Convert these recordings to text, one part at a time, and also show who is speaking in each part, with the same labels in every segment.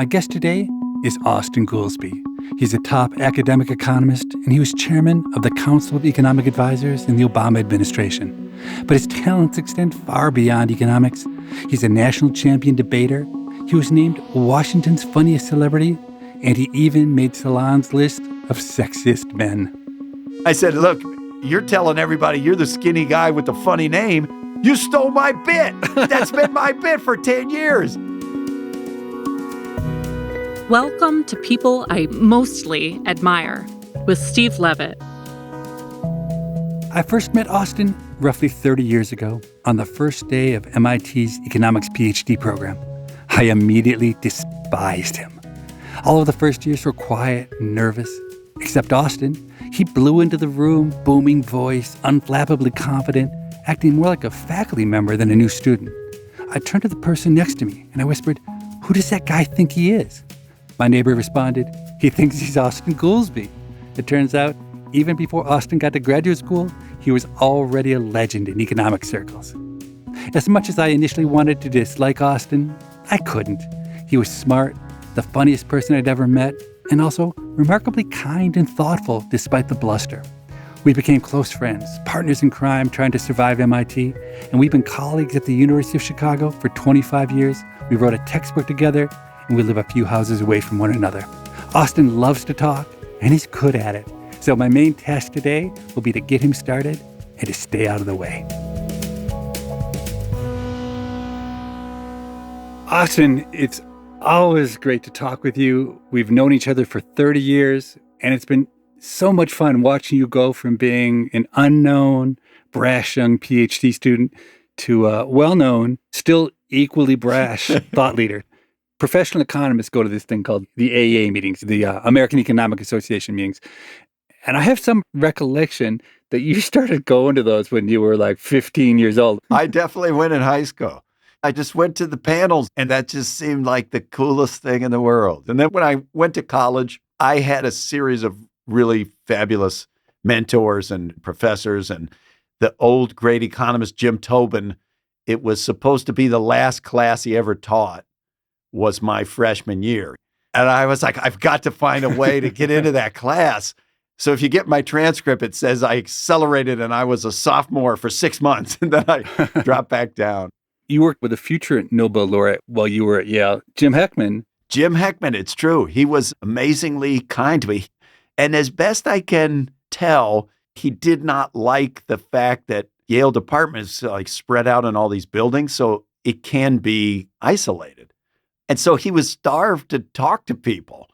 Speaker 1: My guest today is Austan Goolsbee. He's a top academic economist, and he was chairman of the Council of Economic Advisors in the Obama administration. But his talents extend far beyond economics. He's a national champion debater. He was named Washington's funniest celebrity, and he even made Salon's list of sexiest men.
Speaker 2: I said, look, you're telling everybody you're the skinny guy with the funny name. You stole my bit. That's been my bit for 10 years.
Speaker 3: Welcome to People I Mostly Admire with Steve Levitt.
Speaker 1: I first met Austan roughly 30 years ago on the first day of MIT's economics Ph.D. program. I immediately despised him. All of the first years were quiet and nervous, except Austan. He blew into the room, booming voice, unflappably confident, acting more like a faculty member than a new student. I turned to the person next to me and I whispered, "Who does that guy think he is?" My neighbor responded, "He thinks he's Austan Goolsbee." It turns out, even before Austan got to graduate school, he was already a legend in economic circles. As much as I initially wanted to dislike Austan, I couldn't. He was smart, the funniest person I'd ever met, and also remarkably kind and thoughtful despite the bluster. We became close friends, partners in crime trying to survive MIT, and we've been colleagues at the University of Chicago for 25 years. We wrote a textbook together, and we live a few houses away from one another. Austan loves to talk, and he's good at it. So my main task today will be to get him started and to stay out of the way. Austan, it's always great to talk with you. We've known each other for 30 years, and it's been so much fun watching you go from being an unknown, brash young Ph.D. student to a well-known, still equally brash thought leader. Professional economists go to this thing called the AA meetings, the American Economic Association meetings. And I have some recollection that you started going to those when you were like 15 years old.
Speaker 2: I definitely went in high school. I just went to the panels, and that just seemed like the coolest thing in the world. And then when I went to college, I had a series of really fabulous mentors and professors. And the old great economist, Jim Tobin, it was supposed to be the last class he ever taught, was my freshman year. And I was like, I've got to find a way to get into that class. So if you get my transcript, it says I accelerated and I was a sophomore for 6 months, and then I dropped back down.
Speaker 1: You worked with a future Nobel laureate while you were at Yale, Jim Heckman.
Speaker 2: Jim Heckman, it's true. He was amazingly kind to me. And as best I can tell, he did not like the fact that Yale department is like spread out in all these buildings, so it can be isolated. And so he was starved to talk to people.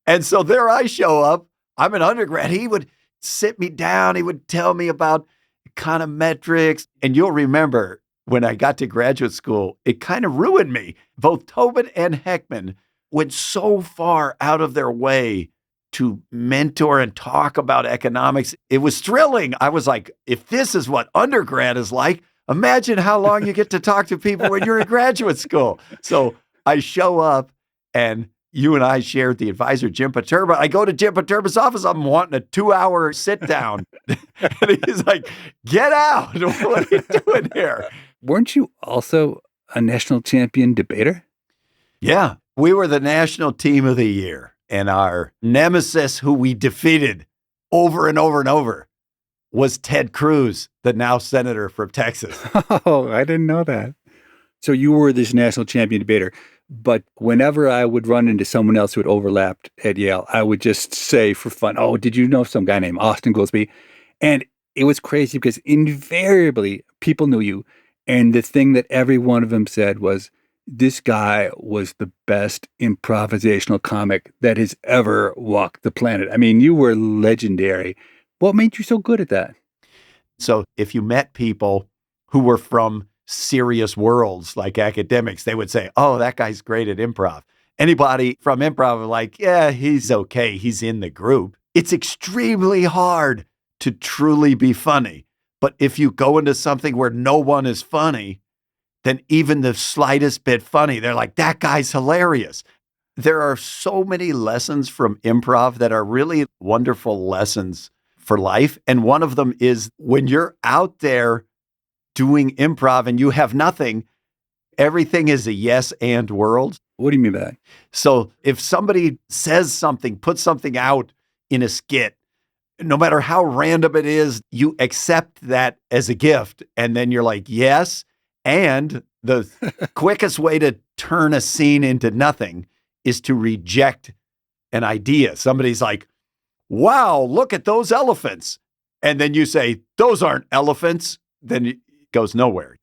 Speaker 2: And so there I show up. I'm an undergrad. He would sit me down. He would tell me about econometrics. And you'll remember when I got to graduate school, it kind of ruined me. Both Tobin and Heckman went so far out of their way to mentor and talk about economics. It was thrilling. I was like, if this is what undergrad is like, imagine how long you get to talk to people when you're in graduate school. So I show up, and you and I shared the advisor, Jim Paterba. I go to Jim Paterba's office. I'm wanting a 2-hour sit down. And he's like, get out. What are you doing here?
Speaker 1: Weren't you also a national champion debater?
Speaker 2: Yeah, we were the national team of the year. And our nemesis, who we defeated over and over and over, was Ted Cruz, the now senator from Texas.
Speaker 1: Oh, I didn't know that. So you were this national champion debater. But whenever I would run into someone else who had overlapped at Yale, I would just say for fun, "Oh, did you know some guy named Austan Goolsbee?" And it was crazy because invariably people knew you. And the thing that every one of them said was, this guy was the best improvisational comic that has ever walked the planet. I mean, you were legendary. What made you so good at that?
Speaker 2: So if you met people who were from serious worlds like academics, they would say, oh, that guy's great at improv. Anybody from improv are like, yeah, he's okay. He's in the group. It's extremely hard to truly be funny. But if you go into something where no one is funny, then even the slightest bit funny, they're like, that guy's hilarious. There are so many lessons from improv that are really wonderful lessons for life. And one of them is when you're out there doing improv and you have nothing, everything is a yes and world.
Speaker 1: What do you mean by that?
Speaker 2: So if somebody says something, puts something out in a skit, no matter how random it is, you accept that as a gift. And then you're like, yes. And the quickest way to turn a scene into nothing is to reject an idea. Somebody's like, wow, look at those elephants. And then you say, those aren't elephants. Then it goes nowhere.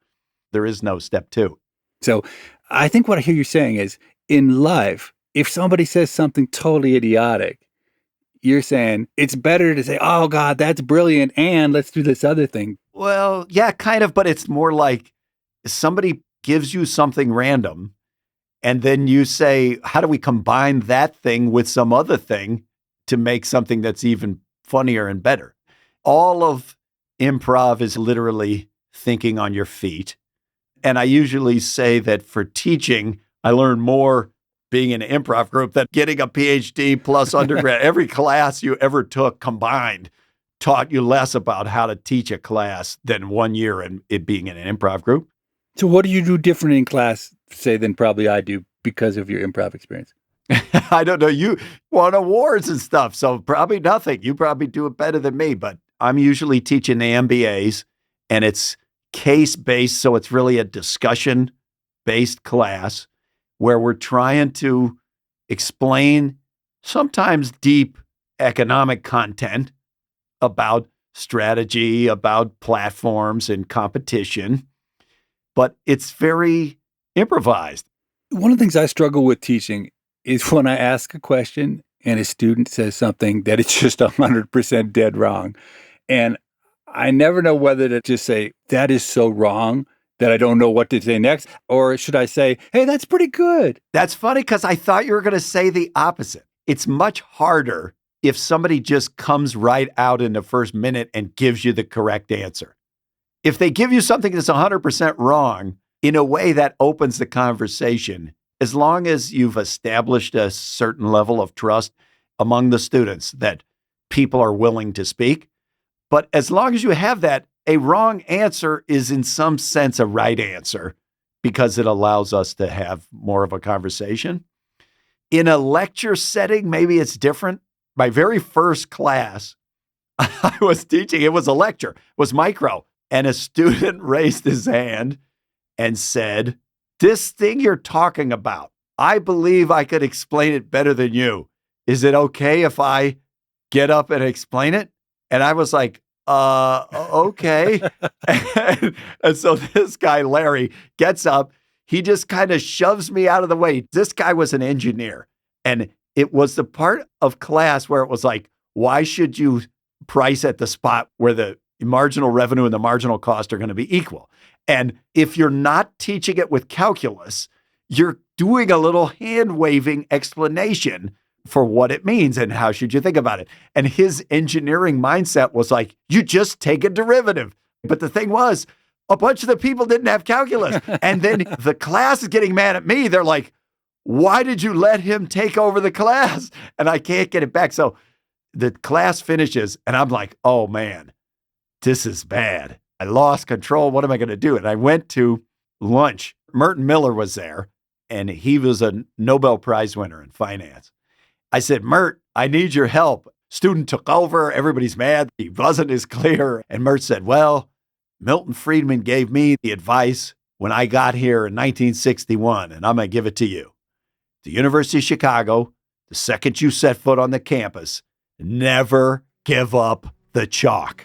Speaker 2: There is no step two.
Speaker 1: So I think what I hear you saying is in life, if somebody says something totally idiotic, you're saying it's better to say, oh, God, that's brilliant. And let's do this other thing.
Speaker 2: Well, yeah, kind of. But it's more like somebody gives you something random. And then you say, how do we combine that thing with some other thing to make something that's even funnier and better? All of improv is literally thinking on your feet. And I usually say that for teaching, I learn more being in an improv group than getting a Ph.D. plus undergrad. Every class you ever took combined taught you less about how to teach a class than 1 year in it being in an improv group.
Speaker 1: So what do you do different in class, say, than probably I do because of your improv experience?
Speaker 2: I don't know. You won awards and stuff, so probably nothing. You probably do it better than me, but I'm usually teaching the MBAs, and it's case-based, so it's really a discussion-based class where we're trying to explain sometimes deep economic content about strategy, about platforms and competition, but it's very improvised.
Speaker 1: One of the things I struggle with teaching is when I ask a question and a student says something that is just 100% dead wrong. And I never know whether to just say, that is so wrong that I don't know what to say next. Or should I say, hey, that's pretty good.
Speaker 2: That's funny because I thought you were going to say the opposite. It's much harder if somebody just comes right out in the first minute and gives you the correct answer. If they give you something that's 100% wrong, in a way that opens the conversation, as long as you've established a certain level of trust among the students that people are willing to speak. But as long as you have that, a wrong answer is in some sense a right answer because it allows us to have more of a conversation. In a lecture setting, maybe it's different. My very first class I was teaching, it was a lecture, it was micro, and a student raised his hand and said, this thing you're talking about, I believe I could explain it better than you. Is it okay if I get up and explain it? And I was like, okay. and so this guy, Larry, gets up. He just kind of shoves me out of the way. This guy was an engineer. And it was the part of class where it was like, why should you price at the spot where the marginal revenue and the marginal cost are going to be equal? And if you're not teaching it with calculus, you're doing a little hand-waving explanation for what it means and how should you think about it. And his engineering mindset was like, you just take a derivative. But the thing was, a bunch of the people didn't have calculus. And then the class is getting mad at me. They're like, why did you let him take over the class? And I can't get it back. So the class finishes and I'm like, oh man, this is bad. I lost control. What am I going to do? And I went to lunch. Merton Miller was there and he was a Nobel Prize winner in finance. I said, Mert, I need your help. Student took over. Everybody's mad. He wasn't as clear. And Mert said, well, Milton Friedman gave me the advice when I got here in 1961, and I'm going to give it to you. The University of Chicago, the second you set foot on the campus, never give up the chalk.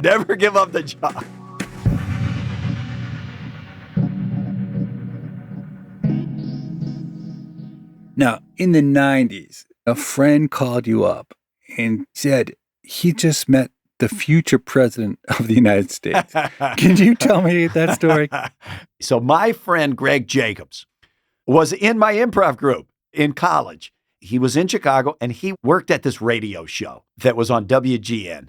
Speaker 2: Never give up the chalk.
Speaker 1: Now, in the 90s, a friend called you up and said he just met the future president of the United States. Can you tell me that story?
Speaker 2: So my friend Greg Jacobs was in my improv group in college. He was in Chicago and he worked at this radio show that was on WGN.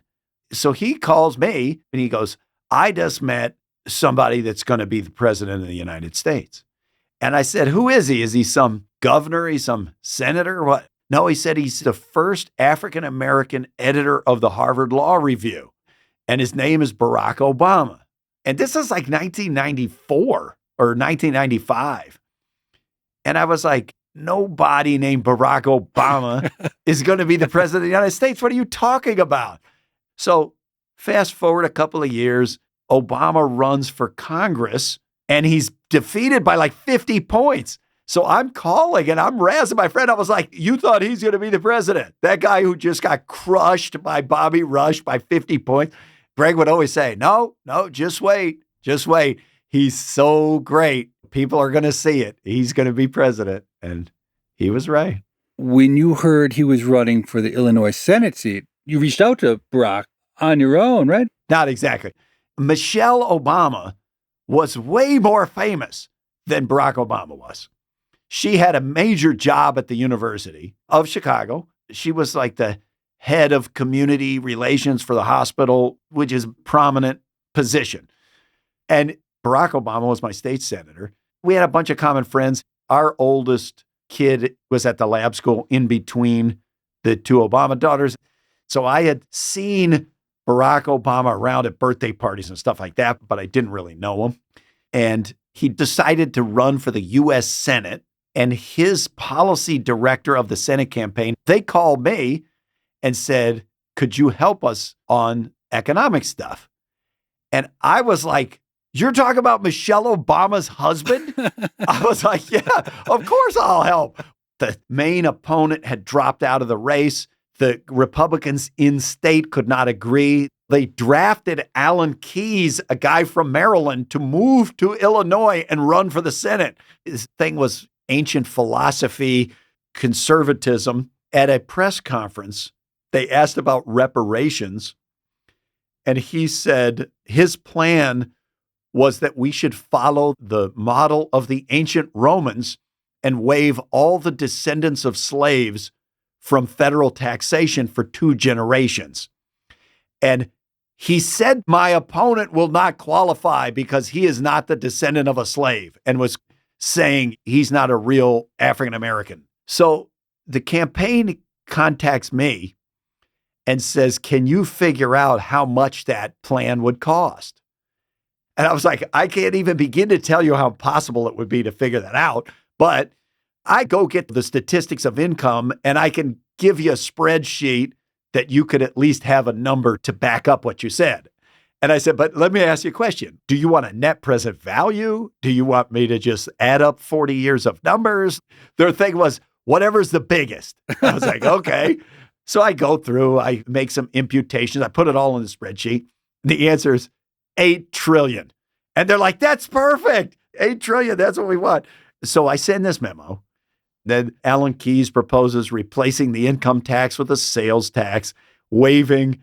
Speaker 2: So he calls me and he goes, I just met somebody that's going to be the president of the United States. And I said, who is he? Is he some governor? He's some senator? What? No, he said he's the first African-American editor of the Harvard Law Review. And his name is Barack Obama. And this is like 1994 or 1995. And I was like, nobody named Barack Obama is going to be the president of the United States. What are you talking about? So fast forward a couple of years, Obama runs for Congress and he's defeated by like 50 points. So I'm calling and I'm razzing my friend. I was like, you thought he's going to be the president? That guy who just got crushed by Bobby Rush by 50 points. Greg would always say, no, just wait. Just wait. He's so great. People are going to see it. He's going to be president. And he was right.
Speaker 1: When you heard he was running for the Illinois Senate seat, you reached out to Barack on your own, right?
Speaker 2: Not exactly. Michelle Obama was way more famous than Barack Obama was. She had a major job at the University of Chicago. She was like the head of community relations for the hospital, which is a prominent position. And Barack Obama was my state senator. We had a bunch of common friends. Our oldest kid was at the lab school in between the two Obama daughters. So I had seen Barack Obama around at birthday parties and stuff like that, but I didn't really know him. And he decided to run for the U.S. Senate. And his policy director of the Senate campaign, they called me and said, could you help us on economic stuff? And I was like, you're talking about Michelle Obama's husband? I was like, yeah, of course I'll help. The main opponent had dropped out of the race. The Republicans in state could not agree. They drafted Alan Keyes, a guy from Maryland, to move to Illinois and run for the Senate. His thing was ancient philosophy, conservatism. At a press conference, they asked about reparations, and he said his plan was that we should follow the model of the ancient Romans and waive all the descendants of slaves from federal taxation for 2 generations. And he said, my opponent will not qualify because he is not the descendant of a slave, and was saying he's not a real African-American. So the campaign contacts me and says, can you figure out how much that plan would cost? And I was like, I can't even begin to tell you how impossible it would be to figure that out. But I go get the statistics of income and I can give you a spreadsheet that you could at least have a number to back up what you said. And I said, but let me ask you a question. Do you want a net present value? Do you want me to just add up 40 years of numbers? Their thing was, whatever's the biggest. I was like, okay. So I go through, I make some imputations. I put it all in the spreadsheet. The answer is 8 trillion. And they're like, that's perfect. 8 trillion, that's what we want. So I send this memo. Then Alan Keyes proposes replacing the income tax with a sales tax, waiving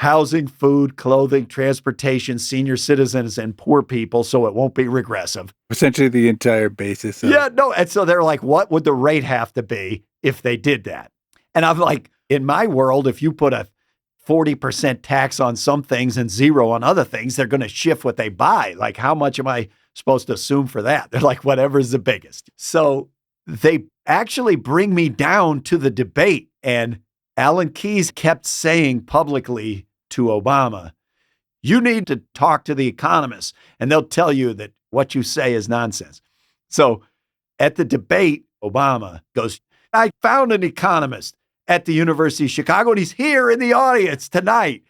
Speaker 2: housing, food, clothing, transportation, senior citizens, and poor people, so it won't be regressive.
Speaker 1: Essentially the entire basis.
Speaker 2: Yeah, no. And so they're like, what would the rate have to be if they did that? And I'm like, in my world, if you put a 40% tax on some things and 0 on other things, they're going to shift what they buy. Like, how much am I supposed to assume for that? They're like, whatever's the biggest. So they actually bring me down to the debate. And Alan Keyes kept saying publicly to Obama, you need to talk to the economists and they'll tell you that what you say is nonsense. So at the debate, Obama goes, I found an economist at the University of Chicago and he's here in the audience tonight.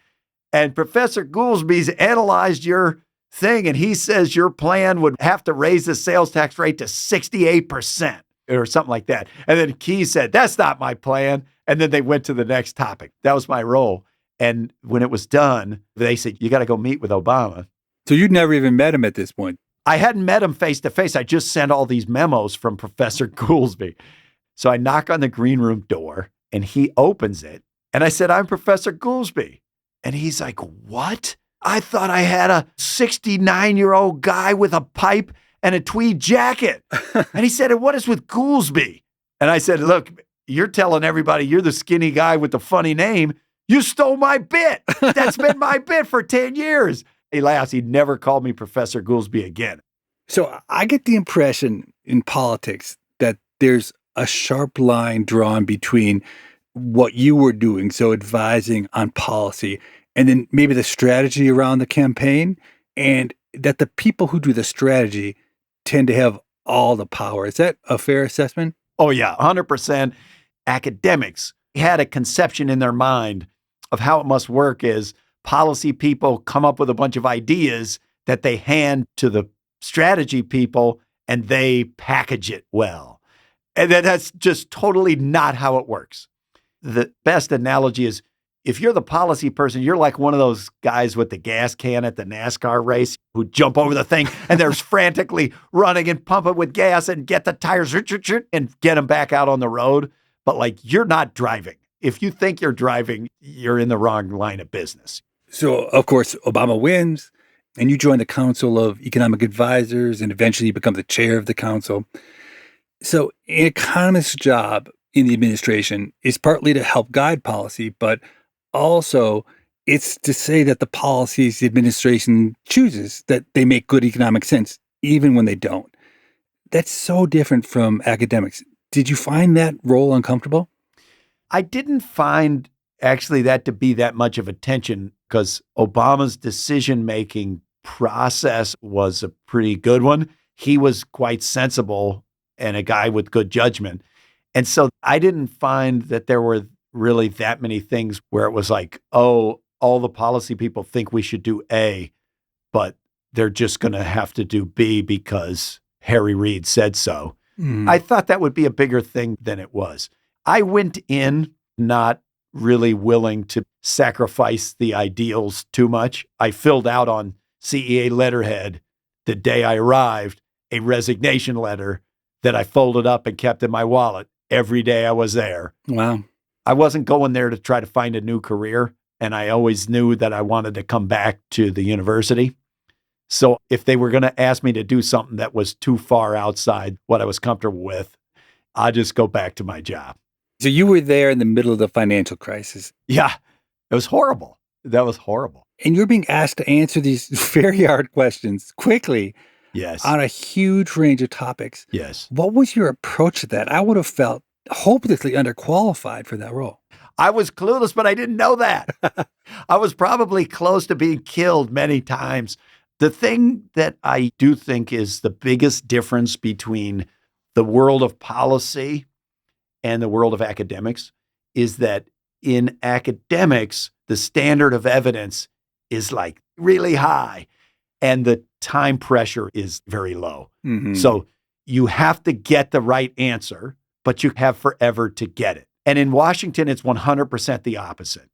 Speaker 2: And Professor Goolsbee's analyzed your thing and he says your plan would have to raise the sales tax rate to 68% or something like that. And then Keyes said, that's not my plan. And then they went to the next topic. That was my role. And when it was done, they said, you got to go meet with Obama.
Speaker 1: So you'd never even met him at this point?
Speaker 2: I hadn't met him face to face. I just sent all these memos from Professor Goolsbee. So I knock on the green room door and he opens it. And I said, I'm Professor Goolsbee. And he's like, what? I thought I had a 69-year-old guy with a pipe and a tweed jacket. And he said, and what is with Goolsbee? And I said, look, you're telling everybody you're the skinny guy with the funny name. You stole my bit. That's been my bit for 10 years. He laughs. He never called me Professor Goolsbee again.
Speaker 1: So I get the impression in politics that there's a sharp line drawn between what you were doing, so advising on policy, and then maybe the strategy around the campaign, and that the people who do the strategy tend to have all the power. Is that a fair assessment?
Speaker 2: Oh, yeah, 100%. Academics had a conception in their mind of how it must work is policy people come up with a bunch of ideas that they hand to the strategy people and they package it well. And that's just totally not how it works. The best analogy is if you're the policy person, you're like one of those guys with the gas can at the NASCAR race who jump over the thing and they're frantically running and pumping with gas and get the tires and get them back out on the road. But like, you're not driving. If you think you're driving, you're in the wrong line of business.
Speaker 1: So, of course, Obama wins, and you join the Council of Economic Advisors and eventually become the chair of the council. So an economist's job in the administration is partly to help guide policy, but also it's to say that the policies the administration chooses, that they make good economic sense, even when they don't. That's so different from academics. Did you find that role uncomfortable?
Speaker 2: I didn't find actually that to be that much of a tension because Obama's decision-making process was a pretty good one. He was quite sensible and a guy with good judgment. And so I didn't find that there were really that many things where it was like, oh, all the policy people think we should do A, but they're just going to have to do B because Harry Reid said so. I thought that would be a bigger thing than it was. I went in not really willing to sacrifice the ideals too much. I filled out on CEA letterhead the day I arrived, a resignation letter that I folded up and kept in my wallet every day I was there.
Speaker 1: Wow.
Speaker 2: I wasn't going there to try to find a new career, and I always knew that I wanted to come back to the university. So if they were going to ask me to do something that was too far outside what I was comfortable with, I'd just go back to my job.
Speaker 1: So you were there in the middle of the financial crisis.
Speaker 2: Yeah, it was horrible. That was horrible.
Speaker 1: And you're being asked to answer these very hard questions quickly.
Speaker 2: Yes.
Speaker 1: On a huge range of topics.
Speaker 2: Yes.
Speaker 1: What was your approach to that? I would have felt hopelessly underqualified for that role.
Speaker 2: I was clueless, but I didn't know that. I was probably close to being killed many times. The thing that I do think is the biggest difference between the world of policy and the world of academics is that in academics, the standard of evidence is like really high and the time pressure is very low.
Speaker 1: Mm-hmm.
Speaker 2: So you have to get the right answer, but you have forever to get it. And in Washington, it's 100% the opposite.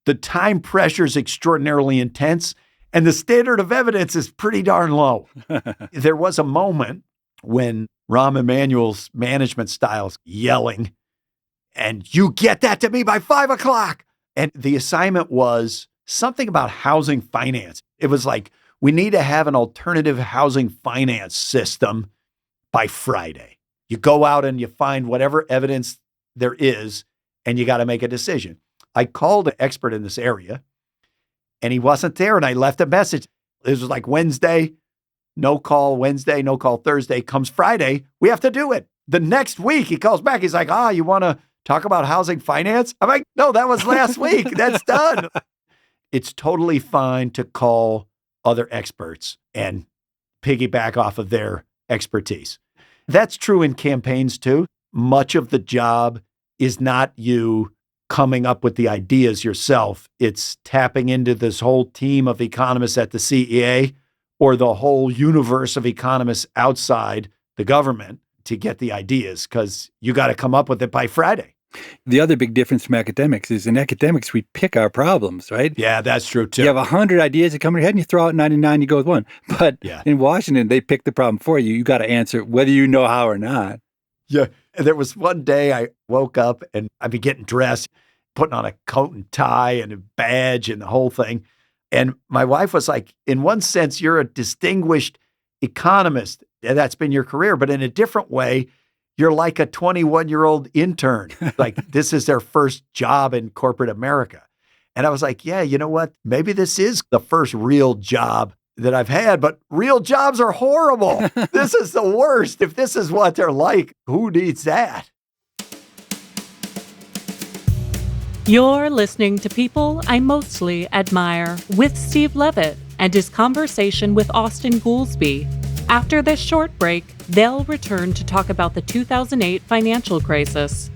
Speaker 2: The time pressure is extraordinarily intense and the standard of evidence is pretty darn low. There was a moment when Rahm Emanuel's management style's yelling, and you get that to me by 5 o'clock. And the assignment was something about housing finance. It was like, we need to have an alternative housing finance system by Friday. You go out and you find whatever evidence there is, and you got to make a decision. I called an expert in this area, and he wasn't there, and I left a message. It was like Wednesday, no call Wednesday, no call Thursday. Comes Friday, we have to do it. The next week, he calls back. He's like, you want to talk about housing finance? I'm like, no, that was last week. That's done. It's totally fine to call other experts and piggyback off of their expertise. That's true in campaigns too. Much of the job is not you coming up with the ideas yourself. It's tapping into this whole team of economists at the CEA or the whole universe of economists outside the government to get the ideas, because you got to come up with it by Friday.
Speaker 1: The other big difference from academics is in academics, we pick our problems, right?
Speaker 2: Yeah, that's true too.
Speaker 1: You have 100 ideas that come in your head and you throw out 99, you go with one. But in Washington, they pick the problem for you. You got to answer whether you know how or not.
Speaker 2: Yeah. There was one day I woke up and I'd be getting dressed, putting on a coat and tie and a badge and the whole thing. And my wife was like, in one sense, you're a distinguished economist. That's been your career. But in a different way, you're like a 21-year-old intern. Like this is their first job in corporate America. And I was like, yeah, you know what? Maybe this is the first real job that I've had, but real jobs are horrible. This is the worst. If this is what they're like, who needs that?
Speaker 3: You're listening to People I Mostly Admire with Steve Levitt and his conversation with Austan Goolsbee. After this short break, they'll return to talk about the 2008 financial crisis.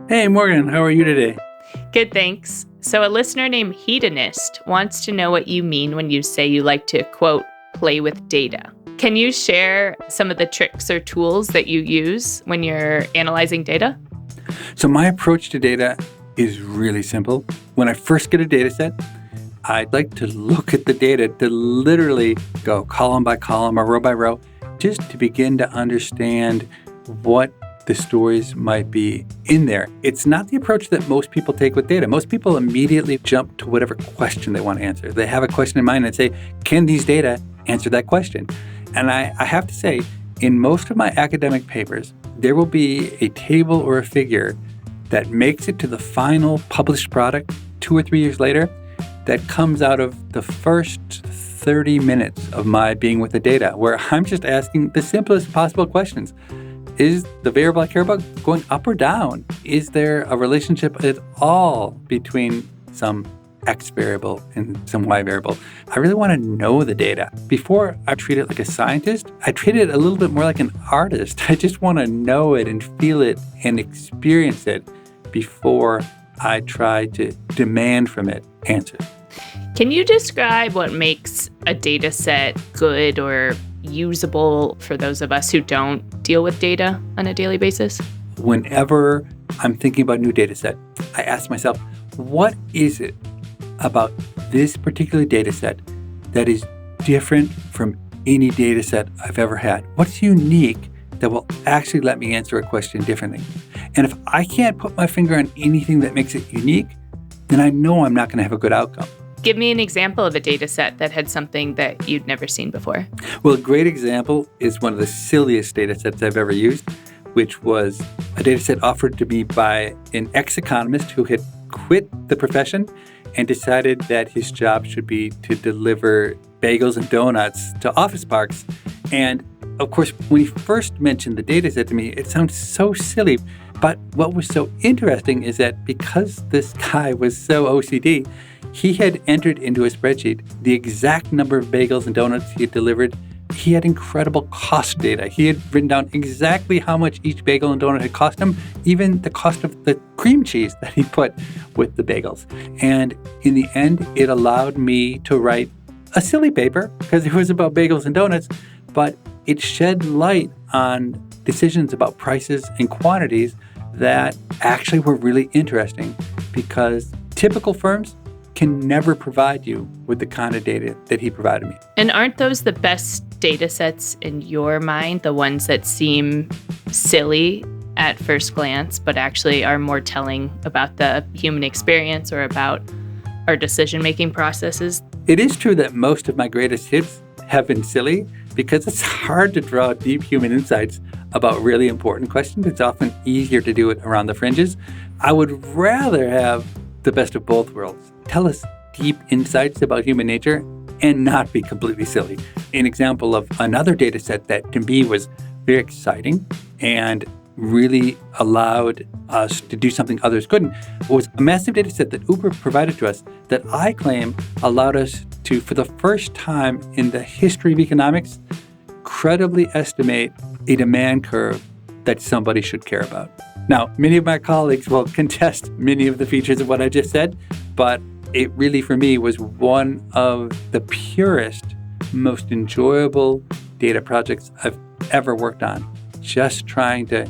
Speaker 1: Hey, Morgan, how are you today?
Speaker 4: Good, thanks. So a listener named Hedonist wants to know what you mean when you say you like to, quote, play with data. Can you share some of the tricks or tools that you use when you're analyzing data?
Speaker 1: So my approach to data is really simple. When I first get a data set, I'd like to look at the data to literally go column by column or row by row, just to begin to understand what the stories might be in there. It's not the approach that most people take with data. Most people immediately jump to whatever question they want to answer. They have a question in mind and say, can these data answer that question? And I have to say, in most of my academic papers, there will be a table or a figure that makes it to the final published product 2 or 3 years later that comes out of the first 30 minutes of my being with the data, where I'm just asking the simplest possible questions. Is the variable I care about going up or down? Is there a relationship at all between some X variable and some Y variable? I really want to know the data. Before I treat it like a scientist, I treat it a little bit more like an artist. I just want to know it and feel it and experience it before I try to demand from it answers.
Speaker 4: Can you describe what makes a data set good or usable for those of us who don't deal with data on a daily basis?
Speaker 1: Whenever I'm thinking about a new data set, I ask myself, what is it about this particular data set that is different from any data set I've ever had? What's unique that will actually let me answer a question differently? And if I can't put my finger on anything that makes it unique, then I know I'm not going to have a good outcome.
Speaker 4: Give me an example of a data set that had something that you'd never seen before.
Speaker 1: Well, a great example is one of the silliest data sets I've ever used, which was a data set offered to me by an ex-economist who had quit the profession and decided that his job should be to deliver bagels and donuts to office parks. And of course, when he first mentioned the data set to me, it sounds so silly. But what was so interesting is that because this guy was so OCD, he had entered into a spreadsheet the exact number of bagels and donuts he had delivered. He had incredible cost data. He had written down exactly how much each bagel and donut had cost him, even the cost of the cream cheese that he put with the bagels. And in the end, it allowed me to write a silly paper because it was about bagels and donuts, but it shed light on decisions about prices and quantities that actually were really interesting, because typical firms can never provide you with the kind of data that he provided me.
Speaker 4: And aren't those the best data sets in your mind, the ones that seem silly at first glance, but actually are more telling about the human experience or about our decision-making processes?
Speaker 1: It is true that most of my greatest hits have been silly, because it's hard to draw deep human insights about really important questions. It's often easier to do it around the fringes. I would rather have the best of both worlds. Tell us deep insights about human nature and not be completely silly. An example of another data set that to me was very exciting and really allowed us to do something others couldn't was a massive data set that Uber provided to us that I claim allowed us to, for the first time in the history of economics, credibly estimate a demand curve that somebody should care about. Now, many of my colleagues will contest many of the features of what I just said, but it really, for me, was one of the purest, most enjoyable data projects I've ever worked on, just trying to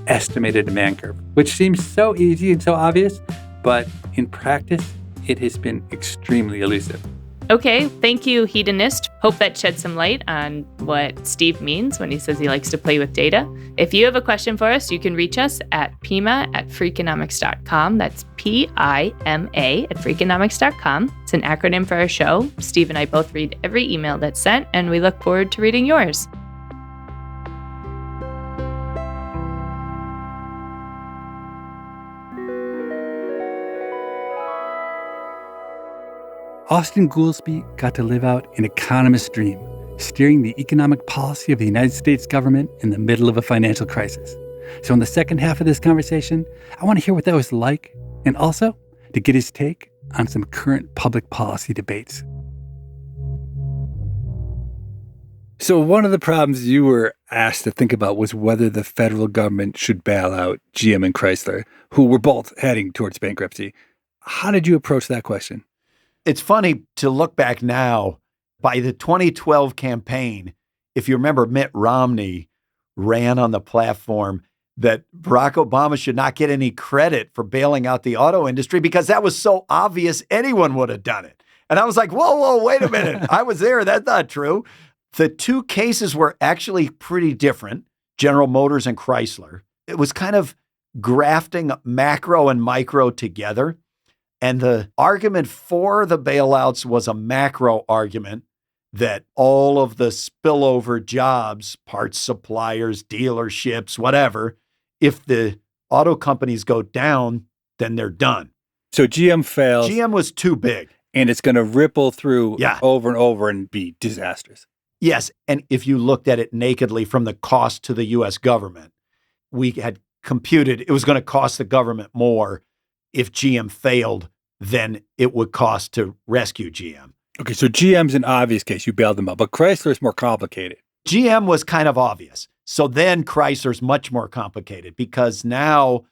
Speaker 1: estimate a demand curve, which seems so easy and so obvious, but in practice, it has been extremely elusive.
Speaker 4: Okay, thank you, Hedonist. Hope that shed some light on what Steve means when he says he likes to play with data. If you have a question for us, you can reach us at pima@freakonomics.com. That's PIMA at freakonomics.com. It's an acronym for our show. Steve and I both read every email that's sent, and we look forward to reading yours.
Speaker 1: Austan Goolsbee got to live out an economist's dream, steering the economic policy of the United States government in the middle of a financial crisis. So in the second half of this conversation, I want to hear what that was like, and also to get his take on some current public policy debates. So one of the problems you were asked to think about was whether the federal government should bail out GM and Chrysler, who were both heading towards bankruptcy. How did you approach that question?
Speaker 2: It's funny to look back now. By the 2012 campaign, if you remember, Mitt Romney ran on the platform that Barack Obama should not get any credit for bailing out the auto industry because that was so obvious anyone would have done it. And I was like, whoa, wait a minute. I was there. That's not true. The two cases were actually pretty different, General Motors and Chrysler. It was kind of grafting macro and micro together. And the argument for the bailouts was a macro argument that all of the spillover jobs, parts suppliers, dealerships, whatever, if the auto companies go down, then they're done.
Speaker 1: So GM fails.
Speaker 2: GM was too big.
Speaker 1: And it's going to ripple through over and over and be disastrous.
Speaker 2: Yes. And if you looked at it nakedly from the cost to the U.S. government, we had computed it was going to cost the government more if GM failed than it would cost to rescue GM.
Speaker 1: Okay, so GM's an obvious case. You bailed them out, but Chrysler's more complicated.
Speaker 2: GM was kind of obvious. So then Chrysler's much more complicated because now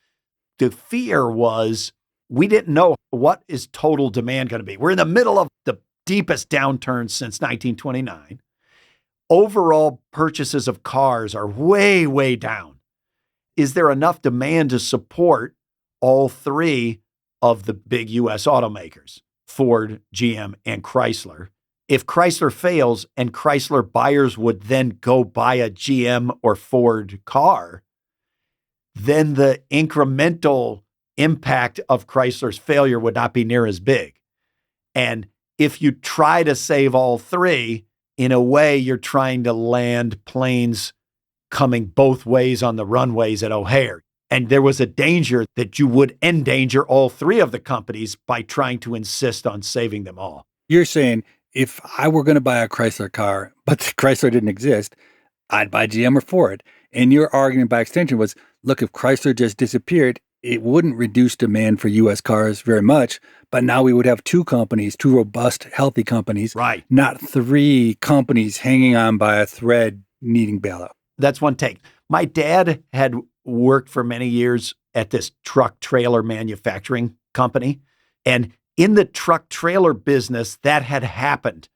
Speaker 2: the fear was we didn't know what is total demand going to be. We're in the middle of the deepest downturn since 1929. Overall purchases of cars are way, way down. Is there enough demand to support all three of the big U.S. automakers? Ford, GM, and Chrysler. If Chrysler fails and Chrysler buyers would then go buy a GM or Ford car, then the incremental impact of Chrysler's failure would not be near as big. And if you try to save all three, in a way, you're trying to land planes coming both ways on the runways at O'Hare. And there was a danger that you would endanger all three of the companies by trying to insist on saving them all.
Speaker 1: You're saying if I were going to buy a Chrysler car, but Chrysler didn't exist, I'd buy GM or Ford. And your argument by extension was, look, if Chrysler just disappeared, it wouldn't reduce demand for U.S. cars very much. But now we would have two companies, two robust, healthy companies,
Speaker 2: right? Not
Speaker 1: three companies hanging on by a thread needing bailout.
Speaker 2: That's one take. My dad had worked for many years at this truck trailer manufacturing company. And in the truck trailer business, that had happened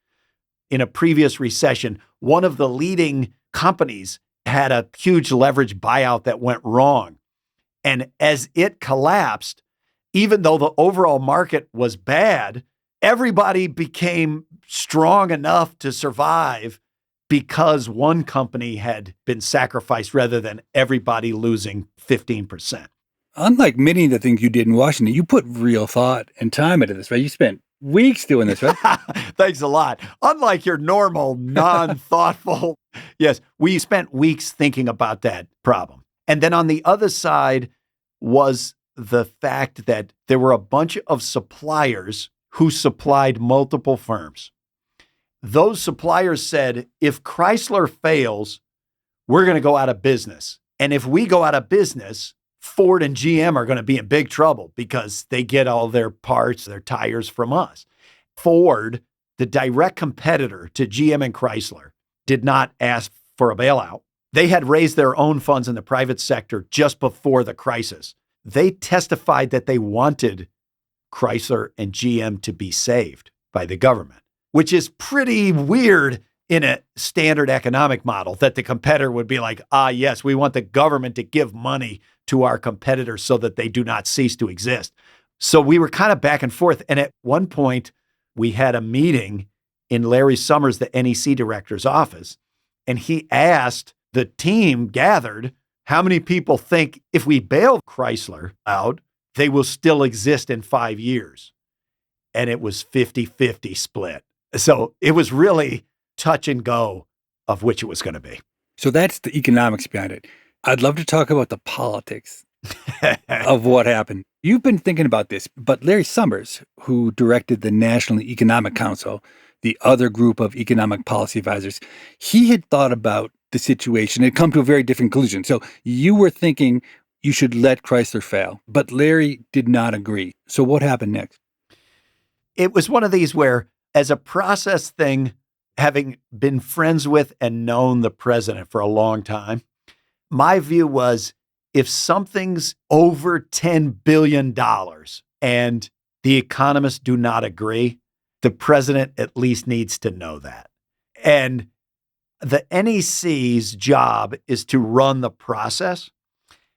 Speaker 2: in a previous recession. One of the leading companies had a huge leverage buyout that went wrong. And as it collapsed, even though the overall market was bad, everybody became strong enough to survive because one company had been sacrificed rather than everybody losing 15%.
Speaker 1: Unlike many of the things you did in Washington, you put real thought and time into this, right? You spent weeks doing this, right?
Speaker 2: Thanks a lot. Unlike your normal, non-thoughtful. Yes, we spent weeks thinking about that problem. And then on the other side was the fact that there were a bunch of suppliers who supplied multiple firms. Those suppliers said, if Chrysler fails, we're going to go out of business. And if we go out of business, Ford and GM are going to be in big trouble because they get all their parts, their tires from us. Ford, the direct competitor to GM and Chrysler, did not ask for a bailout. They had raised their own funds in the private sector just before the crisis. They testified that they wanted Chrysler and GM to be saved by the government, which is pretty weird in a standard economic model, that the competitor would be like, yes, we want the government to give money to our competitors so that they do not cease to exist. So we were kind of back and forth. And at one point, we had a meeting in Larry Summers, the NEC director's office, and he asked the team gathered, how many people think if we bail Chrysler out, they will still exist in 5 years? And it was 50-50 split. So it was really touch and go of which it was going to be.
Speaker 1: So that's the economics behind it. I'd love to talk about the politics of what happened. You've been thinking about this, but Larry Summers, who directed the National Economic Council, the other group of economic policy advisors, he had thought about the situation and come to a very different conclusion. So you were thinking you should let Chrysler fail, but Larry did not agree. So what happened next?
Speaker 2: It was one of these where, as a process thing, having been friends with and known the president for a long time, my view was if something's over $10 billion and the economists do not agree, the president at least needs to know that. And the NEC's job is to run the process.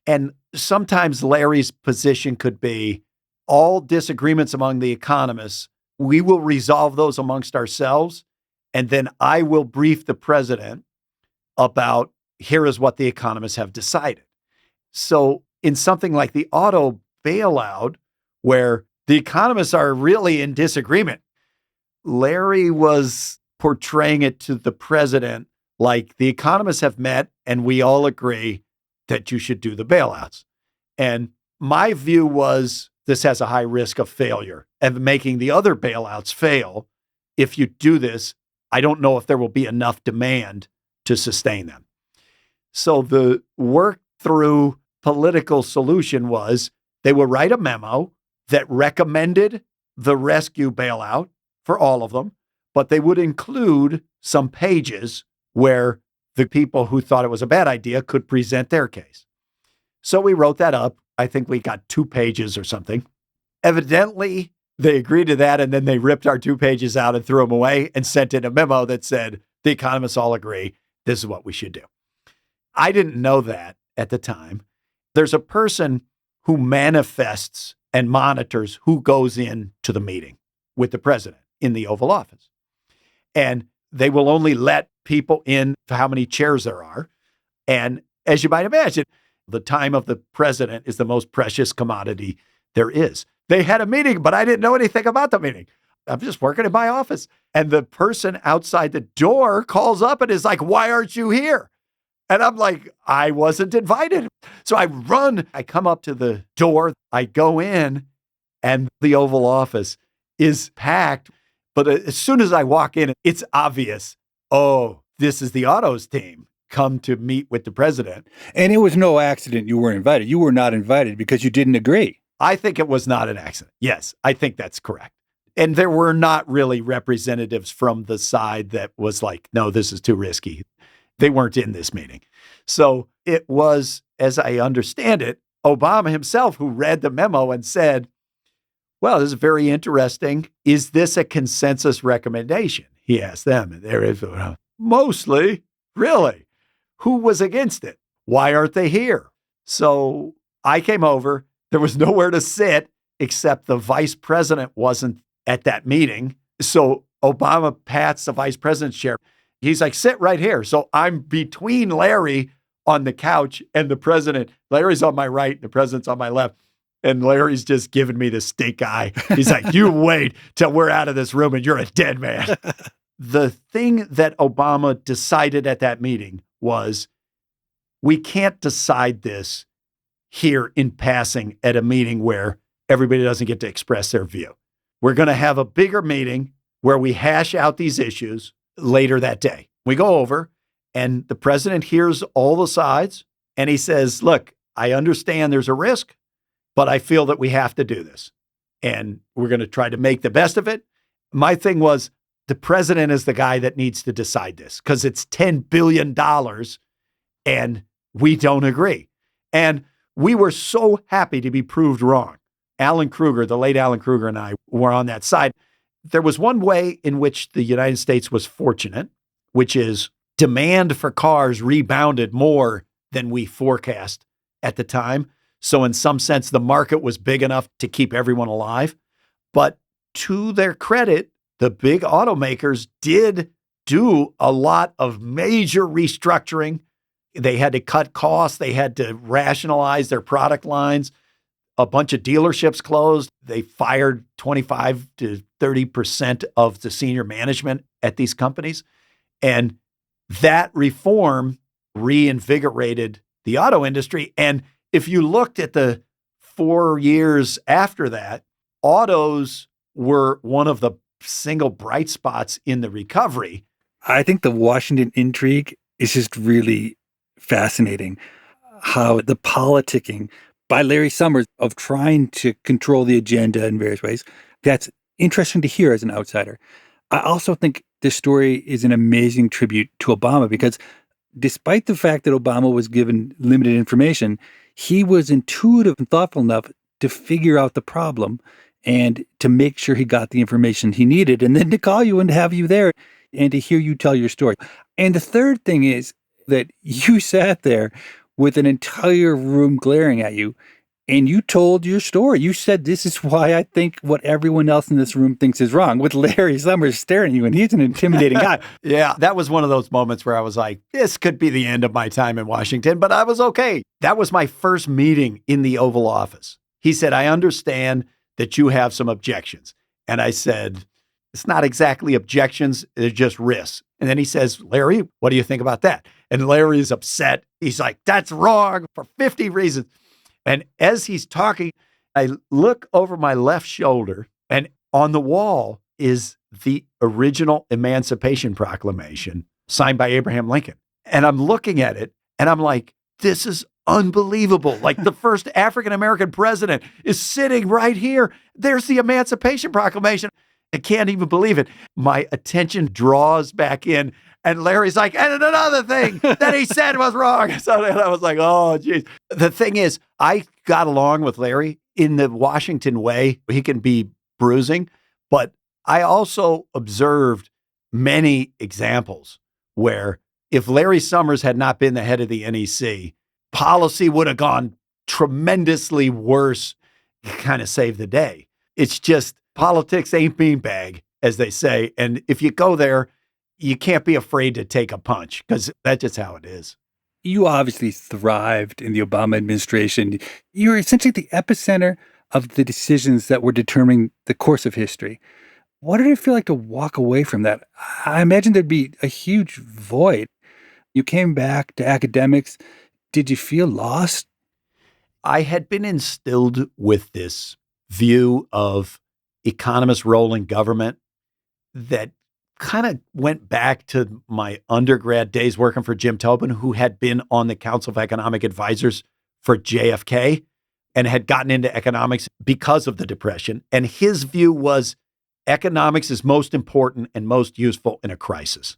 Speaker 2: And sometimes Larry's position could be all disagreements among the economists, we will resolve those amongst ourselves. And then I will brief the president about here is what the economists have decided. So in something like the auto bailout, where the economists are really in disagreement, Larry was portraying it to the president like the economists have met and we all agree that you should do the bailouts. And my view was this has a high risk of failure and making the other bailouts fail. If you do this, I don't know if there will be enough demand to sustain them. So the work through political solution was they would write a memo that recommended the rescue bailout for all of them, but they would include some pages where the people who thought it was a bad idea could present their case. So we wrote that up. I think we got 2 pages or something. Evidently, they agreed to that, and then they ripped our 2 pages out and threw them away and sent in a memo that said, the economists all agree, this is what we should do. I didn't know that at the time. There's a person who manifests and monitors who goes into the meeting with the president in the Oval Office. And they will only let people in for how many chairs there are. And as you might imagine, the time of the president is the most precious commodity there is. They had a meeting, but I didn't know anything about the meeting. I'm just working in my office. And the person outside the door calls up and is like, why aren't you here? And I'm like, I wasn't invited. So I run, I come up to the door, I go in, and the Oval Office is packed. But as soon as I walk in, it's obvious, oh, this is the autos team come to meet with the president.
Speaker 1: And it was no accident you weren't invited. You were not invited because you didn't agree.
Speaker 2: I think it was not an accident. Yes, I think that's correct. And there were not really representatives from the side that was like, no, this is too risky. They weren't in this meeting. So it was, as I understand it, Obama himself who read the memo and said, well, this is very interesting. Is this a consensus recommendation? He asked them. And there is mostly, really. Who was against it? Why aren't they here? So I came over. There was nowhere to sit except the vice president wasn't at that meeting. So Obama pats the vice president's chair. He's like, sit right here. So I'm between Larry on the couch and the president. Larry's on my right, the president's on my left. And Larry's just giving me the stink eye. He's like, you wait till we're out of this room and you're a dead man. The thing that Obama decided at that meeting was, we can't decide this here in passing at a meeting where everybody doesn't get to express their view. We're going to have a bigger meeting where we hash out these issues later that day. We go over and the president hears all the sides and he says, look, I understand there's a risk, but I feel that we have to do this. And we're going to try to make the best of it. My thing was, the president is the guy that needs to decide this because it's $10 billion and we don't agree. And we were so happy to be proved wrong. Alan Kruger, the late Alan Kruger, and I were on that side. There was one way in which the United States was fortunate, which is demand for cars rebounded more than we forecast at the time. So in some sense, the market was big enough to keep everyone alive. But to their credit, the big automakers did do a lot of major restructuring. They had to cut costs. They had to rationalize their product lines. A bunch of dealerships closed. They fired 25 to 30% of the senior management at these companies. And that reform reinvigorated the auto industry. And if you looked at the 4 years after that, autos were one of the single bright spots in the recovery.
Speaker 1: I think the Washington intrigue is just really fascinating. How the politicking by Larry Summers of trying to control the agenda in various ways, that's interesting to hear as an outsider. I also think this story is an amazing tribute to Obama because despite the fact that Obama was given limited information, he was intuitive and thoughtful enough to figure out the problem and to make sure he got the information he needed and then to call you and to have you there and to hear you tell your story. And the third thing is that you sat there with an entire room glaring at you and you told your story. You said, this is why I think what everyone else in this room thinks is wrong, with Larry Summers staring at you, and he's an intimidating guy.
Speaker 2: Yeah, that was one of those moments where I was like, this could be the end of my time in Washington, but I was okay. That was my first meeting in the Oval Office. He said, I understand that you have some objections. And I said, it's not exactly objections, they're just risks. And then he says, Larry, what do you think about that? And Larry is upset. He's like, that's wrong for 50 reasons. And as he's talking, I look over my left shoulder, and on the wall is the original Emancipation Proclamation signed by Abraham Lincoln. And I'm looking at it, and I'm like, this is unbelievable. Like the first African-American president is sitting right here. There's the Emancipation Proclamation. I can't even believe it. My attention draws back in, and Larry's like, and another thing that he said was wrong. So then I was like, oh, geez. The thing is, I got along with Larry in the Washington way. He can be bruising, but I also observed many examples where if Larry Summers had not been the head of the NEC, policy would have gone tremendously worse, kind of saved the day. It's just politics ain't beanbag, as they say. And if you go there, you can't be afraid to take a punch because that's just how it is.
Speaker 1: You obviously thrived in the Obama administration. You were essentially the epicenter of the decisions that were determining the course of history. What did it feel like to walk away from that? I imagine there'd be a huge void. You came back to academics. Did you feel lost?
Speaker 2: I had been instilled with this view of economist role in government that kind of went back to my undergrad days working for Jim Tobin, who had been on the Council of Economic Advisors for JFK and had gotten into economics because of the Depression. And his view was economics is most important and most useful in a crisis.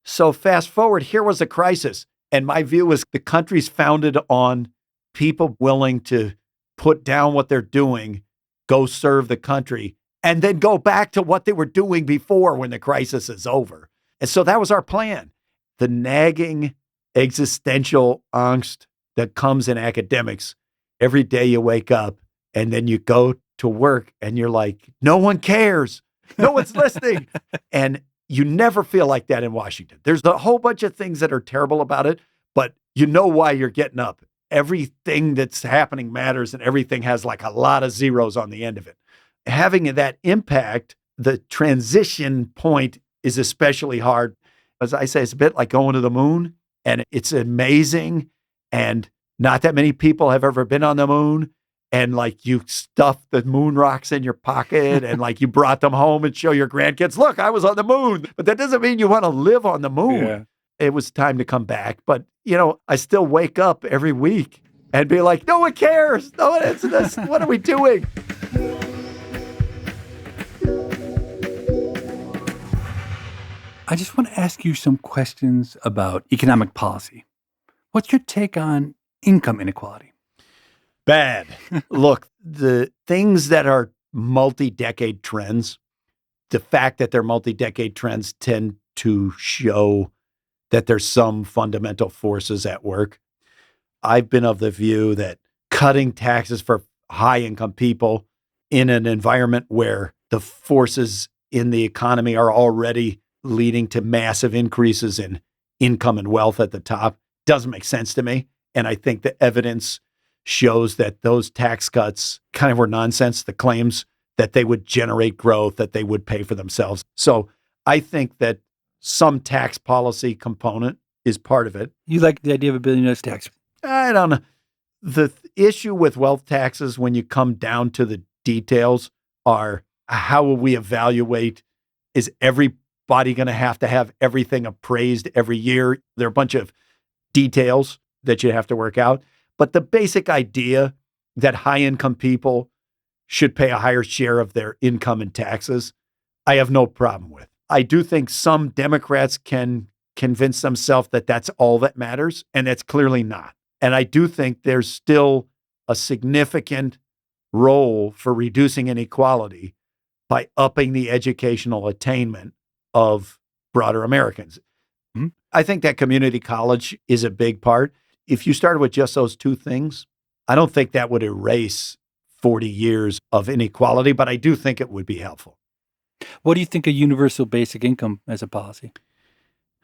Speaker 2: So fast forward, here was a crisis. And my view was the country's founded on people willing to put down what they're doing, go serve the country, and then go back to what they were doing before when the crisis is over. And so that was our plan. The nagging existential angst that comes in academics, every day you wake up and then you go to work and you're like, no one cares. No one's listening. And you never feel like that in Washington. There's a whole bunch of things that are terrible about it, but you know why you're getting up. Everything that's happening matters and everything has like a lot of zeros on the end of it. Having that impact, the transition point is especially hard. As I say, it's a bit like going to the moon, and it's amazing. And not that many people have ever been on the moon. And like you stuff the moon rocks in your pocket and like you brought them home and show your grandkids, look, I was on the moon. But that doesn't mean you want to live on the moon. Yeah. It was time to come back. But, you know, I still wake up every week and be like, no one cares. No one answers this. What are we doing?
Speaker 1: I just want to ask you some questions about economic policy. What's your take on income inequality?
Speaker 2: Bad. Look, the things that are multi-decade trends, the fact that they're multi-decade trends tend to show that there's some fundamental forces at work. I've been of the view that cutting taxes for high-income people in an environment where the forces in the economy are already leading to massive increases in income and wealth at the top doesn't make sense to me. And I think the evidence shows that those tax cuts kind of were nonsense, the claims that they would generate growth, that they would pay for themselves. So I think that some tax policy component is part of it.
Speaker 1: You like the idea of a billionaire's tax?
Speaker 2: I don't know. The issue with wealth taxes, when you come down to the details, are How will we evaluate? Is everybody going to have everything appraised every year? There are a bunch of details that you have to work out. But the basic idea that high-income people should pay a higher share of their income in taxes, I have no problem with. I do think some Democrats can convince themselves that that's all that matters, and that's clearly not. And I do think there's still a significant role for reducing inequality by upping the educational attainment of broader Americans.
Speaker 1: Mhm.
Speaker 2: I think that community college is a big part. If you started with just those two things, I don't think that would erase 40 years of inequality, but I do think it would be helpful.
Speaker 1: What do you think of universal basic income as a policy?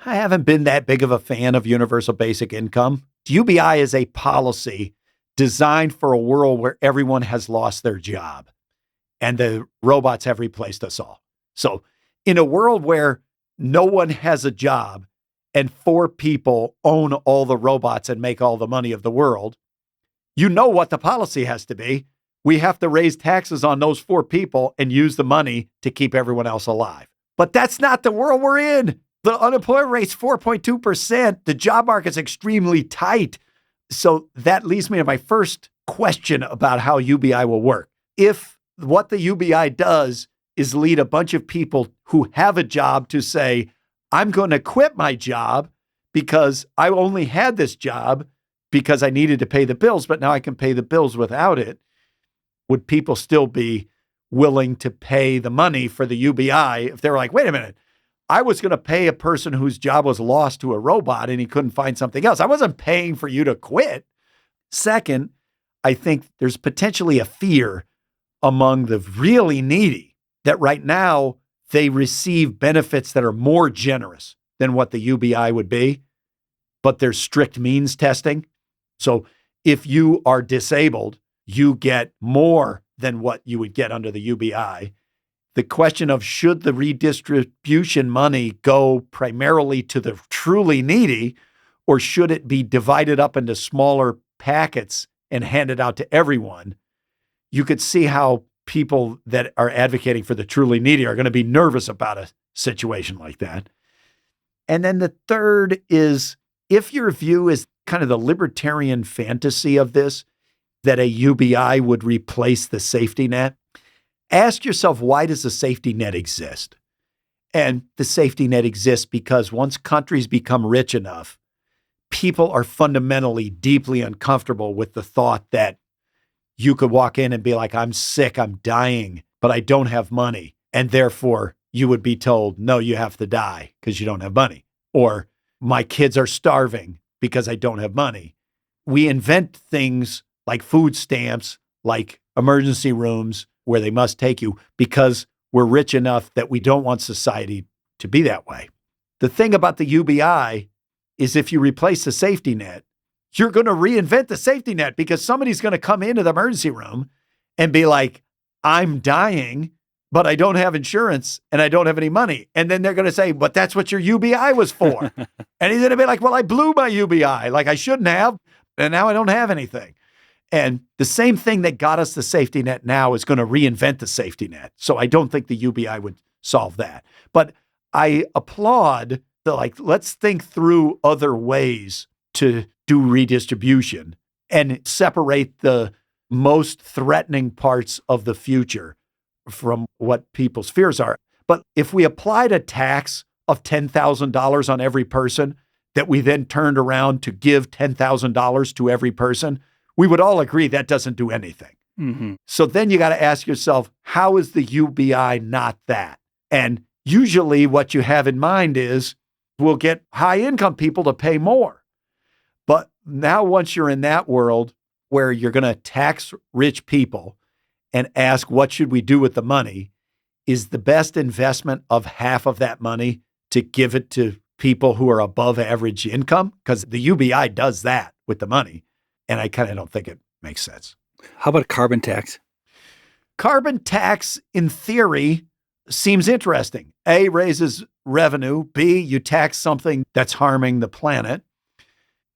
Speaker 2: I haven't been that big of a fan of universal basic income. UBI is a policy designed for a world where everyone has lost their job and the robots have replaced us all. So in a world where no one has a job and 4 people own all the robots and make all the money of the world, you know what the policy has to be. We have to raise taxes on those 4 people and use the money to keep everyone else alive. But that's not the world we're in. The unemployment rate's 4.2%. The job market's extremely tight. So that leads me to my first question about how UBI will work. If what the UBI does is lead a bunch of people who have a job to say, I'm going to quit my job because I only had this job because I needed to pay the bills, but now I can pay the bills without it, would people still be willing to pay the money for the UBI if they were like, wait a minute, I was going to pay a person whose job was lost to a robot and he couldn't find something else. I wasn't paying for you to quit. Second, I think there's potentially a fear among the really needy that right now they receive benefits that are more generous than what the UBI would be, but there's strict means testing. So if you are disabled, you get more than what you would get under the UBI. The question of should the redistribution money go primarily to the truly needy, or should it be divided up into smaller packets and handed out to everyone? You could see how people that are advocating for the truly needy are going to be nervous about a situation like that. And then the third is, if your view is kind of the libertarian fantasy of this, that a UBI would replace the safety net, ask yourself, why does the safety net exist? And the safety net exists because once countries become rich enough, people are fundamentally deeply uncomfortable with the thought that you could walk in and be like, I'm sick, I'm dying, but I don't have money. And therefore, you would be told, no, you have to die because you don't have money. Or my kids are starving because I don't have money. We invent things like food stamps, like emergency rooms where they must take you because we're rich enough that we don't want society to be that way. The thing about the UBI is if you replace the safety net, you're going to reinvent the safety net because somebody's going to come into the emergency room and be like, I'm dying, but I don't have insurance and I don't have any money. And then they're going to say, but that's what your UBI was for. And he's going to be like, well, I blew my UBI like I shouldn't have. And now I don't have anything. And the same thing that got us the safety net now is going to reinvent the safety net. So I don't think the UBI would solve that. But I applaud let's think through other ways to do redistribution and separate the most threatening parts of the future from what people's fears are. But if we applied a tax of $10,000 on every person that we then turned around to give $10,000 to every person, we would all agree that doesn't do anything.
Speaker 1: Mm-hmm.
Speaker 2: So then you got to ask yourself, how is the UBI not that? And usually what you have in mind is we'll get high income people to pay more. But now once you're in that world where you're going to tax rich people and ask what should we do with the money, is the best investment of half of that money to give it to people who are above average income? Because the UBI does that with the money. And I kind of don't think it makes sense.
Speaker 1: How about a carbon tax?
Speaker 2: Carbon tax, in theory, seems interesting. A, raises revenue. B, you tax something that's harming the planet.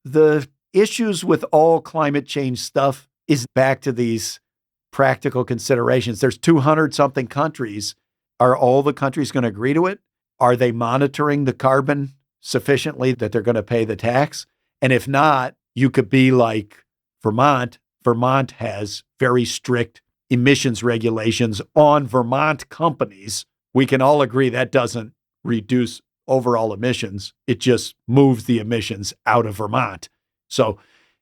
Speaker 2: The issues with all climate change stuff is back to these practical considerations. There's 200-something countries. Are all the countries going to agree to it? Are they monitoring the carbon sufficiently that they're going to pay the tax? And if not, you could be like Vermont. Vermont has very strict emissions regulations on Vermont companies. We can all agree that doesn't reduce overall emissions. It just moves the emissions out of Vermont. So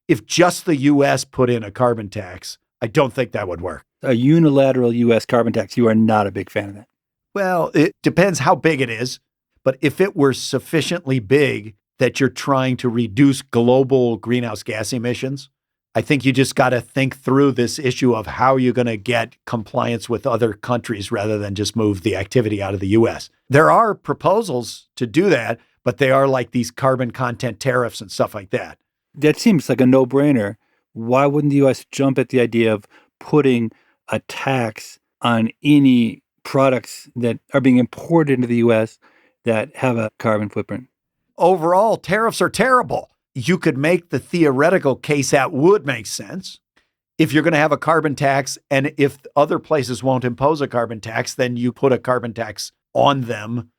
Speaker 2: if just the U.S. put in a carbon tax, I don't think that would work.
Speaker 1: A unilateral U.S. carbon tax, you are not a big fan of that.
Speaker 2: Well, it depends how big it is. But if it were sufficiently big that you're trying to reduce global greenhouse gas emissions, I think you just got to think through this issue of how you're going to get compliance with other countries rather than just move the activity out of the U.S. There are proposals to do that, but they are like these carbon content tariffs and stuff like that.
Speaker 1: That seems like a no-brainer. Why wouldn't the U.S. jump at the idea of putting a tax on any products that are being imported into the U.S. that have a carbon footprint?
Speaker 2: Overall, tariffs are terrible. You could make the theoretical case that would make sense. If you're going to have a carbon tax, and if other places won't impose a carbon tax, then you put a carbon tax on them.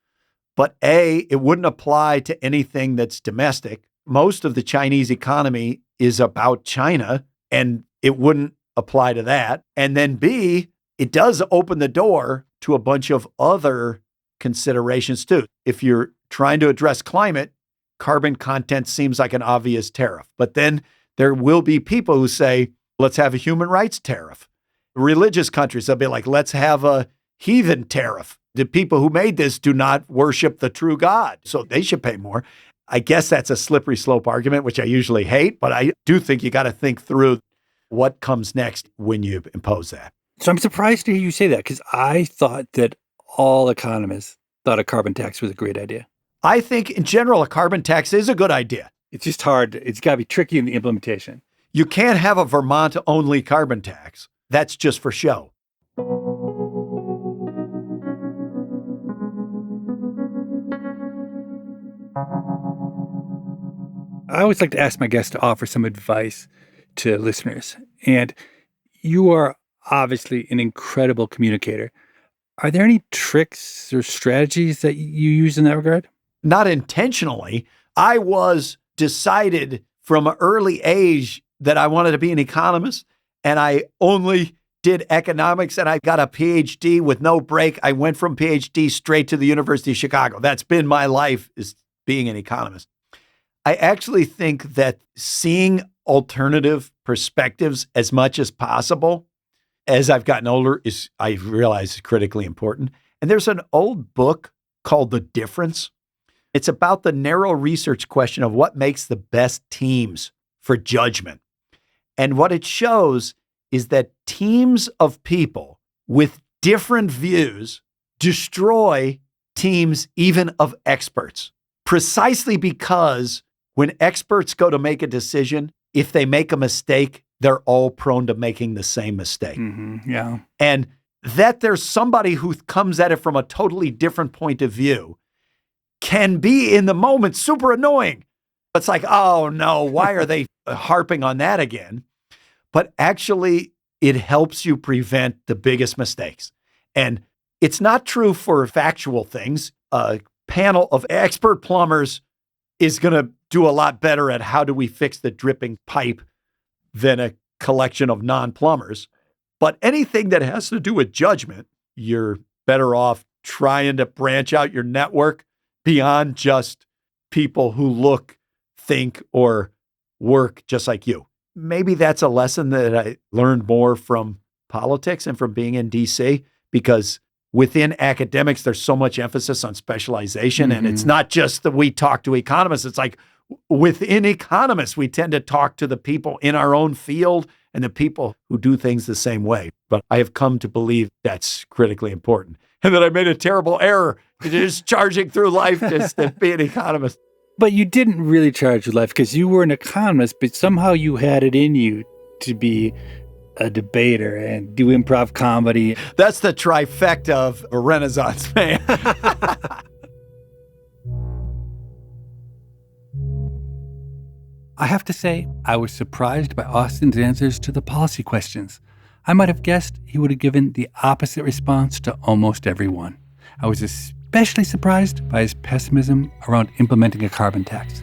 Speaker 2: But it wouldn't apply to anything that's domestic. Most of the Chinese economy is about China, and it wouldn't apply to that. And then B, it does open the door to a bunch of other considerations too. If you're trying to address climate, carbon content seems like an obvious tariff. But then there will be people who say, let's have a human rights tariff. Religious countries, they'll be like, let's have a heathen tariff. The people who made this do not worship the true God, so they should pay more. I guess that's a slippery slope argument, which I usually hate, but I do think you got to think through what comes next when you impose that.
Speaker 1: So I'm surprised to hear you say that, because I thought that all economists thought a carbon tax was a great idea.
Speaker 2: I think in general, a carbon tax is a good idea.
Speaker 1: It's just hard. It's got to be tricky in the implementation.
Speaker 2: You can't have a Vermont-only carbon tax. That's just for show.
Speaker 1: I always like to ask my guests to offer some advice to listeners. And you are obviously an incredible communicator. Are there any tricks or strategies that you use in that regard?
Speaker 2: Not intentionally. I was decided from an early age that I wanted to be an economist, and I only did economics, and I got a Ph.D. with no break. I went from Ph.D. straight to the University of Chicago. That's been my life, is being an economist. I actually think that seeing alternative perspectives as much as possible as I've gotten older I realize is critically important. And there's an old book called The Difference. It's about the narrow research question of what makes the best teams for judgment. And what it shows is that teams of people with different views destroy teams even of experts, precisely because when experts go to make a decision, if they make a mistake, they're all prone to making the same mistake.
Speaker 1: Mm-hmm, yeah.
Speaker 2: And that there's somebody who comes at it from a totally different point of view can be in the moment super annoying. It's like, oh no, why are they harping on that again? But actually, it helps you prevent the biggest mistakes. And it's not true for factual things. A panel of expert plumbers is going to do a lot better at how do we fix the dripping pipe than a collection of non-plumbers. But anything that has to do with judgment, you're better off trying to branch out your network beyond just people who look, think, or work just like you. Maybe that's a lesson that I learned more from politics and from being in DC, because within academics, there's so much emphasis on specialization.
Speaker 1: Mm-hmm.
Speaker 2: And it's not just that we talk to economists. It's like within economists, we tend to talk to the people in our own field and the people who do things the same way. But I have come to believe that's critically important. And that I made a terrible error just charging through life just to be an economist.
Speaker 1: But you didn't really charge your life, because you were an economist, but somehow you had it in you to be a debater and do improv comedy.
Speaker 2: That's the trifecta of a Renaissance man.
Speaker 1: I have to say, I was surprised by Austan's answers to the policy questions. I might have guessed he would have given the opposite response to almost everyone. I was especially surprised by his pessimism around implementing a carbon tax.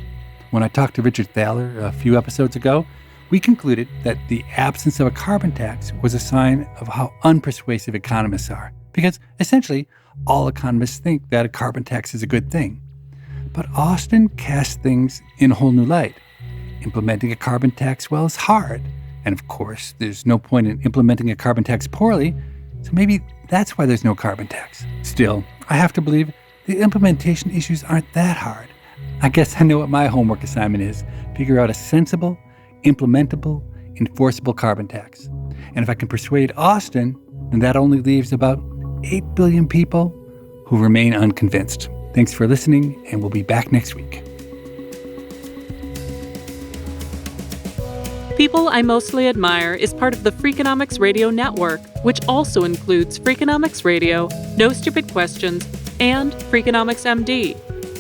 Speaker 1: When I talked to Richard Thaler a few episodes ago, we concluded that the absence of a carbon tax was a sign of how unpersuasive economists are, because essentially all economists think that a carbon tax is a good thing. But Austan casts things in a whole new light. Implementing a carbon tax, well, is hard. And of course, there's no point in implementing a carbon tax poorly, so maybe that's why there's no carbon tax. Still, I have to believe the implementation issues aren't that hard. I guess I know what my homework assignment is: figure out a sensible, implementable, enforceable carbon tax. And if I can persuade Austan, then that only leaves about 8 billion people who remain unconvinced. Thanks for listening, and we'll be back next week.
Speaker 3: People I Mostly Admire is part of the Freakonomics Radio Network, which also includes Freakonomics Radio, No Stupid Questions, and Freakonomics MD.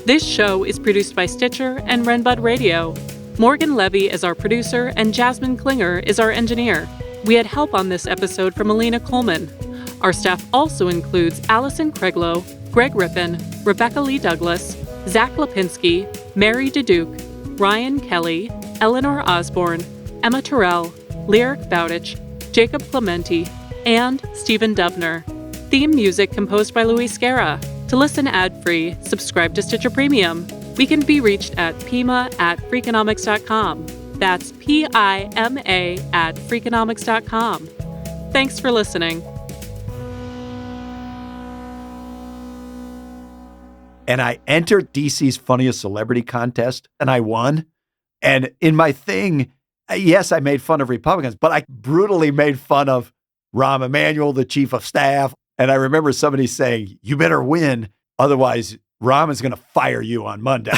Speaker 3: This show is produced by Stitcher and Renbud Radio. Morgan Levy is our producer, and Jasmine Klinger is our engineer. We had help on this episode from Alina Coleman. Our staff also includes Allison Craiglow, Greg Rippin, Rebecca Lee Douglas, Zach Lipinski, Mary DeDuke, Ryan Kelly, Eleanor Osborne, Emma Terrell, Lyric Bowditch, Jacob Clementi, and Stephen Dubner. Theme music composed by Luis Guerra. To listen ad-free, subscribe to Stitcher Premium. We can be reached at pima@freakonomics.com. That's PIMA@freakonomics.com. Thanks for listening.
Speaker 2: And I entered DC's Funniest Celebrity Contest, and I won. And in my thing, yes, I made fun of Republicans, but I brutally made fun of Rahm Emanuel, the chief of staff. And I remember somebody saying, "You better win, otherwise Rahm is going to fire you on Monday."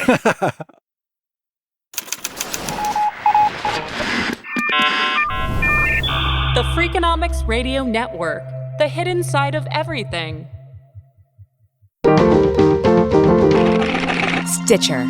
Speaker 3: The Freakonomics Radio Network, the hidden side of everything.
Speaker 5: Stitcher.